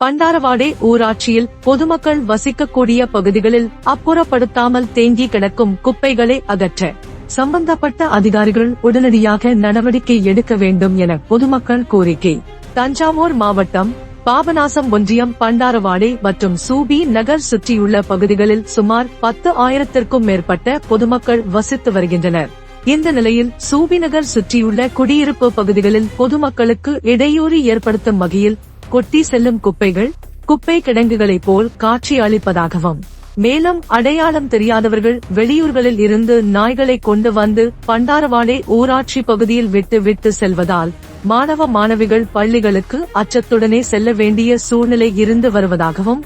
பண்டாரவாடை ஊராட்சியில் பொதுமக்கள் வசிக்கக்கூடிய பகுதிகளில் அப்புறப்படுத்தாமல் தேங்கி கிடக்கும் குப்பைகளை அகற்ற சம்பந்தப்பட்ட அதிகாரிகள் உடனடியாக நடவடிக்கை எடுக்க வேண்டும் என பொதுமக்கள் கோரிக்கை. தஞ்சாவூர் மாவட்டம் பாபநாசம் ஒன்றியம் பண்டாரவாடை மற்றும் சூபி நகர் சுற்றியுள்ள பகுதிகளில் சுமார் 10,000க்கும் மேற்பட்ட பொதுமக்கள் வசித்து வருகின்றனர். இந்த நிலையில் சூபி நகர் சுற்றியுள்ள குடியிருப்பு பகுதிகளில் பொதுமக்களுக்கு இடையூறு ஏற்படுத்தும் வகையில் கொட்டி செல்லும் குப்பைகள் குப்பை கிடங்குகளைப் போல் காட்சி அளிப்பதாகவும், மேலும் அடையாளம் தெரியாதவர்கள் வெளியூர்களில் இருந்து நாய்களை கொண்டு வந்து பண்டாரவாடை ஊராட்சி பகுதியில் விட்டு செல்வதால் மாணவ மாணவிகள் பள்ளிகளுக்கு அச்சத்துடனே செல்ல வேண்டிய சூழ்நிலை இருந்து வருவதாகவும்,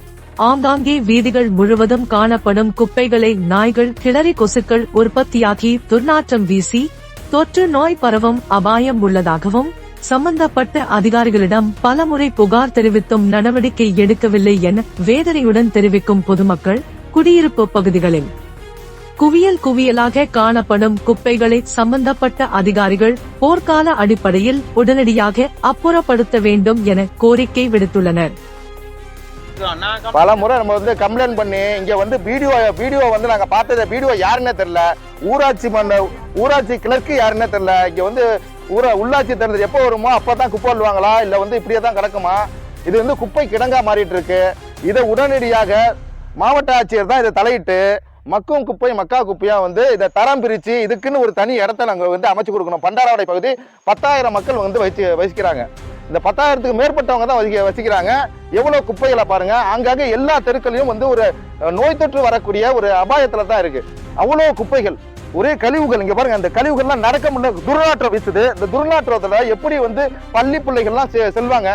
ஆங்காங்கே வீதிகள் முழுவதும் காணப்படும் குப்பைகளை நாய்கள் கிளறி கொசுக்கள் உற்பத்தியாகி துர்நாற்றம் வீசி தொற்று நோய் பரவும் அபாயம் உள்ளதாகவும் சம்பந்தப்பட்ட அதிகாரிகளிடம் பலமுறை புகார் தெரிவித்தும் நடவடிக்கை எடுக்கவில்லை என வேதனையுடன் தெரிவிக்கும் பொதுமக்கள். குடியிருப்பு பகுதிகளில் குவியலாக காணப்படும் குப்பைகளை சம்பந்தப்பட்ட அதிகாரிகள் போர்க்கால அடிப்படையில் உடனடியாக அப்புறப்படுத்த வேண்டும் என கோரிக்கை விடுத்துள்ளனர். பல முறை நம்ம வந்து கம்ப்ளைண்ட் பண்ணி இங்க வந்து வீடியோ வந்து நாங்க பார்த்தது வீடியோ யாருன்னே தெரியல, ஊராட்சி கிளர்க்கு யாருன்னே தெரியல. இங்க வந்து உள்ளாட்சி தேர்தல் எப்போ வருமோ அப்பதான் குப்பை அள்ளுவாங்களா இல்ல வந்து இப்படியே தான் கிடக்குமா? இது வந்து குப்பை கிடங்கா மாறிட்டு இருக்கு. இதை உடனடியாக மாவட்ட ஆட்சியர் தான் இதை தலையிட்டு மக்கும் குப்பை மக்கா குப்பையா வந்து இதை தரம் பிரிச்சு இதுக்குன்னு ஒரு தனி இடத்த நாங்க வந்து அமைச்சு கொடுக்கணும். பண்டாரவாடை பகுதி 10,000 மக்கள் வந்து வசிக்கிறாங்க. இந்த 10,000க்கு மேற்பட்டவங்க தான் வசிக்கிறாங்க. எவ்வளவு குப்பைகளை பாருங்க. ஆங்காங்கே எல்லா தெருக்களையும் வந்து ஒரு நோய் தொற்று வரக்கூடிய ஒரு அபாயத்துல தான் இருக்கு. அவ்வளவு குப்பைகள், ஒரே கழிவுகள். இங்க பாருங்க, அந்த கழிவுகள்லாம் நடக்க முடியல, துர்நாற்றம் வீசுது. இந்த துர்நாற்றத்துல எப்படி வந்து பள்ளி பிள்ளைகள்லாம் செல்வாங்க?